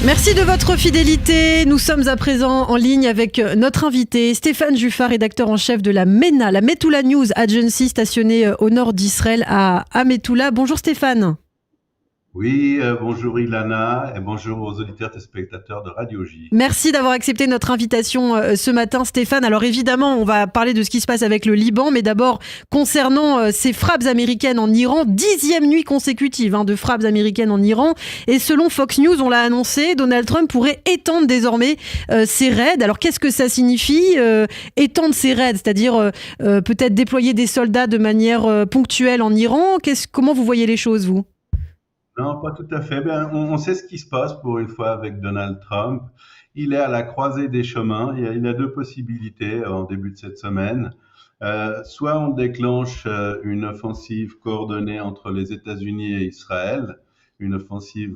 Merci de votre fidélité. Nous sommes à présent en ligne avec notre invité, Stéphane Juffa, rédacteur en chef de la MENA, la Metula News Agency, stationnée au nord d'Israël à Metula. Bonjour Stéphane. Oui, bonjour Ilana et bonjour aux auditeurs et spectateurs de Radio J. Merci d'avoir accepté notre invitation ce matin, Stéphane. Alors évidemment, on va parler de ce qui se passe avec le Liban, mais d'abord, concernant ces frappes américaines en Iran, 10e nuit consécutive de frappes américaines en Iran. Et selon Fox News, on l'a annoncé, Donald Trump pourrait étendre désormais ses raids. Alors qu'est-ce que ça signifie étendre ses raids, c'est-à-dire peut-être déployer des soldats de manière ponctuelle en Iran? Comment vous voyez les choses, vous? Non, pas tout à fait. Ben, on sait ce qui se passe pour une fois avec Donald Trump. Il est à la croisée des chemins. Il a deux possibilités en début de cette semaine. Soit on déclenche une offensive coordonnée entre les États-Unis et Israël, une offensive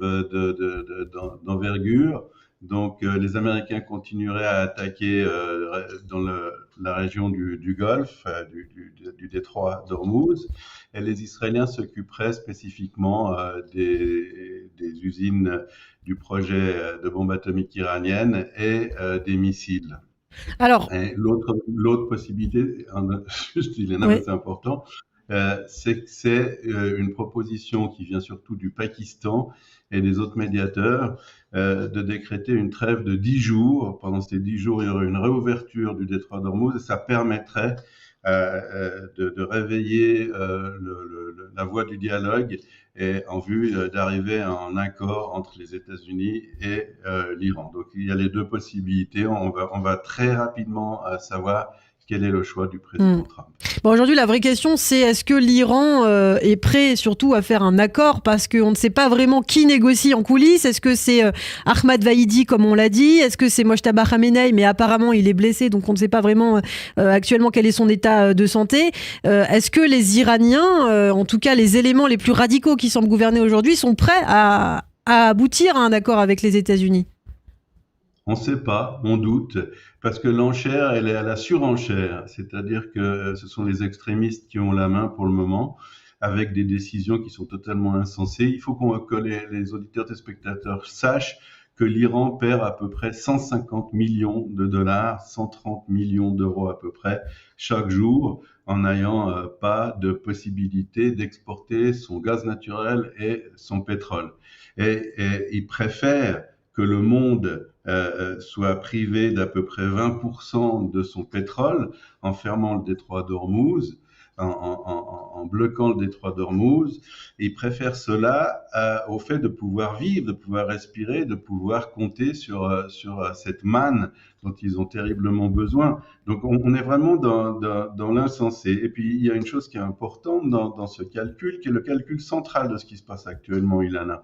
d'envergure. Donc les Américains continueraient à attaquer dans la région du Golfe, du détroit d'Ormuz, et les Israéliens s'occuperaient spécifiquement des usines du projet de bombe atomique iranienne et des missiles. Alors, Et l'autre possibilité, juste Elena, mais oui. c'est important, c'est que c'est une proposition qui vient surtout du Pakistan et des autres médiateurs de décréter une trêve de 10 jours. Pendant ces 10 jours, il y aurait une réouverture du détroit d'Ormuz et ça permettrait de réveiller la voie du dialogue et en vue d'arriver à un accord entre les États-Unis et l'Iran. Donc il y a les deux possibilités. On va très rapidement savoir quel est le choix du président Trump. Bon, aujourd'hui, la vraie question, c'est est-ce que l'Iran est prêt surtout à faire un accord, parce qu'on ne sait pas vraiment qui négocie en coulisses. Est-ce que c'est Ahmad Vahidi, comme on l'a dit? Est-ce que c'est Mojtaba Khamenei? Mais apparemment, il est blessé, donc on ne sait pas vraiment actuellement quel est son état de santé. Est-ce que les Iraniens, en tout cas les éléments les plus radicaux qui semblent gouverner aujourd'hui, sont prêts à aboutir à un accord avec les États-Unis? On ne sait pas, on doute, parce que l'enchère, elle est à la surenchère, c'est-à-dire que ce sont les extrémistes qui ont la main pour le moment, avec des décisions qui sont totalement insensées. Il faut que les auditeurs et spectateurs sachent que l'Iran perd à peu près 150 millions de dollars, 130 millions d'euros à peu près, chaque jour, en n'ayant pas de possibilité d'exporter son gaz naturel et son pétrole. Et ils préfèrent que le monde soit privé d'à peu près 20% de son pétrole en fermant le détroit d'Ormuz, en bloquant le détroit d'Ormuz. Ils préfèrent cela au fait de pouvoir vivre, de pouvoir respirer, de pouvoir compter sur cette manne dont ils ont terriblement besoin. Donc on est vraiment dans l'insensé. Et puis il y a une chose qui est importante dans ce calcul, qui est le calcul central de ce qui se passe actuellement, Ilana.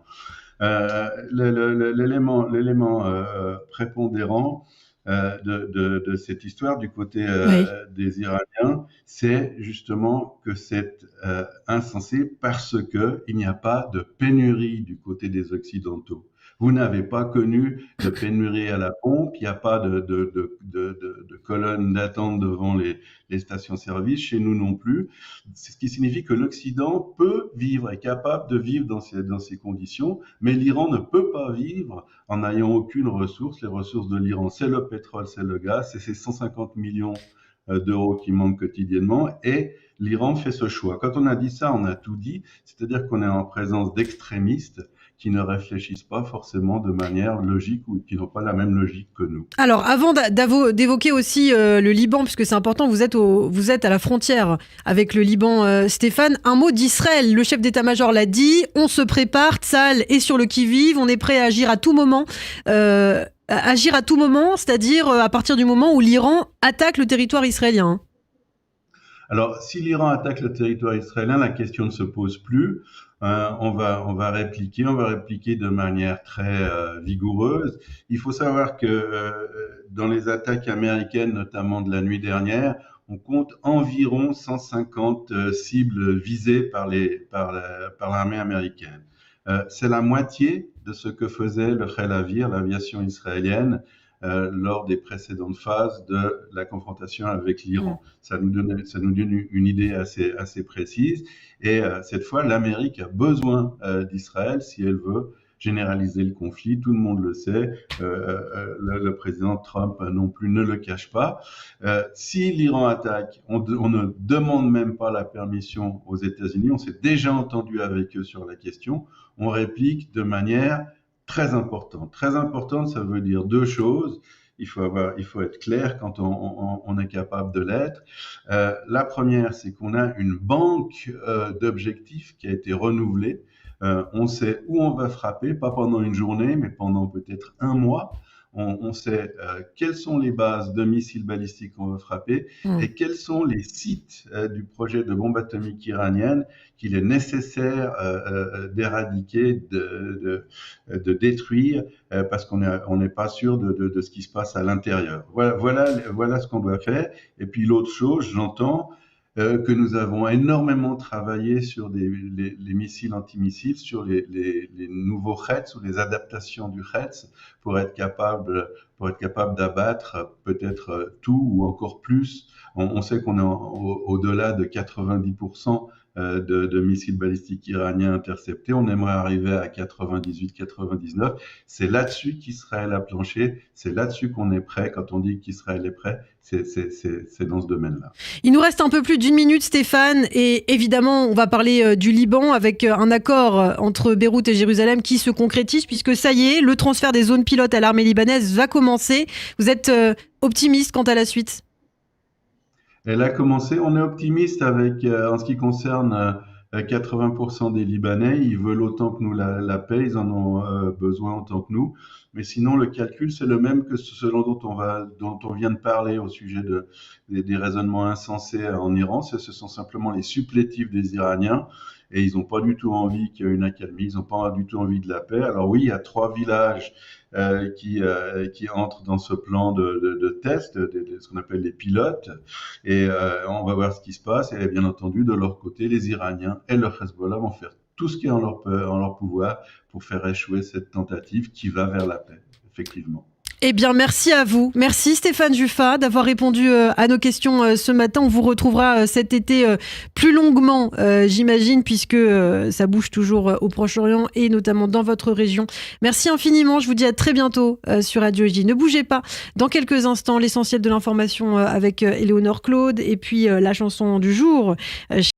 L'élément prépondérant de cette histoire du côté Oui. des Iraniens, c'est justement que c'est insensé parce qu'il n'y a pas de pénurie du côté des Occidentaux. Vous n'avez pas connu de pénurie à la pompe, il n'y a pas de colonnes d'attente devant les stations-service, chez nous non plus. C'est ce qui signifie que l'Occident peut vivre, est capable de vivre dans ces conditions, mais l'Iran ne peut pas vivre en n'ayant aucune ressource. Les ressources de l'Iran, c'est le pétrole, c'est le gaz, c'est ces 150 millions d'euros qui manquent quotidiennement, et l'Iran fait ce choix. Quand on a dit ça, on a tout dit, c'est-à-dire qu'on est en présence d'extrémistes qui ne réfléchissent pas forcément de manière logique ou qui n'ont pas la même logique que nous. Alors, avant d'évoquer aussi le Liban, puisque c'est important, vous êtes à la frontière avec le Liban, Stéphane, un mot d'Israël. Le chef d'état-major l'a dit, on se prépare, Tsahal est sur le qui-vive, on est prêt à agir à tout moment. Agir à tout moment, c'est-à-dire à partir du moment où l'Iran attaque le territoire israélien. Alors, si l'Iran attaque le territoire israélien, la question ne se pose plus. On va répliquer de manière très vigoureuse. Il faut savoir que dans les attaques américaines, notamment de la nuit dernière, on compte environ 150 cibles visées par l'armée américaine. C'est la moitié de ce que faisait le Chel Avir, l'aviation israélienne, lors des précédentes phases de la confrontation avec l'Iran. Ça nous donne une idée assez précise. Et cette fois, l'Amérique a besoin d'Israël si elle veut généraliser le conflit, tout le monde le sait, le président Trump non plus ne le cache pas. Si l'Iran attaque, on ne demande même pas la permission aux États-Unis, on s'est déjà entendu avec eux sur la question, on réplique de manière très importante. Très importante, ça veut dire deux choses. Il faut être clair quand on est capable de l'être. La première, c'est qu'on a une banque d'objectifs qui a été renouvelée. On sait où on va frapper, pas pendant une journée, mais pendant peut-être un mois. On sait quelles sont les bases de missiles balistiques qu'on veut frapper et quels sont les sites du projet de bombe atomique iranienne qu'il est nécessaire d'éradiquer, de détruire, parce qu'on n'est pas sûr de ce qui se passe à l'intérieur. Voilà ce qu'on doit faire. Et puis l'autre chose, j'entends que nous avons énormément travaillé sur les missiles antimissiles, sur les nouveaux Khetz ou les adaptations du Khetz pour être capable d'abattre peut-être tout ou encore plus. On sait qu'on est au-delà de 90% de missiles balistiques iraniens interceptés. On aimerait arriver à 98-99. C'est là-dessus qu'Israël a planché. C'est là-dessus qu'on est prêt. Quand on dit qu'Israël est prêt, c'est dans ce domaine-là. Il nous reste un peu plus d'une minute, Stéphane. Et évidemment, on va parler du Liban avec un accord entre Beyrouth et Jérusalem qui se concrétise puisque ça y est, le transfert des zones pilotes à l'armée libanaise va commencer. Vous êtes optimiste quant à la suite ? Elle a commencé. On est optimiste avec, en ce qui concerne 80% des Libanais. Ils veulent autant que nous la paix. Ils en ont besoin autant que nous. Mais sinon, le calcul, c'est le même que celui dont on vient de parler au sujet des raisonnements insensés en Iran. Ce sont simplement les supplétifs des Iraniens. Et ils n'ont pas du tout envie qu'il y ait une accalmie. Ils n'ont pas du tout envie de la paix. Alors oui, il y a 3 villages qui entrent dans ce plan de test, ce qu'on appelle les pilotes. Et on va voir ce qui se passe. Et bien entendu, de leur côté, les Iraniens et le Hezbollah vont faire tout ce qui est en leur pouvoir pour faire échouer cette tentative qui va vers la paix, effectivement. Eh bien, merci à vous. Merci Stéphane Juffa d'avoir répondu à nos questions ce matin. On vous retrouvera cet été plus longuement, j'imagine, puisque ça bouge toujours au Proche-Orient et notamment dans votre région. Merci infiniment. Je vous dis à très bientôt sur Radio J. Ne bougez pas. Dans quelques instants, l'essentiel de l'information avec Éléonore Claude et puis la chanson du jour.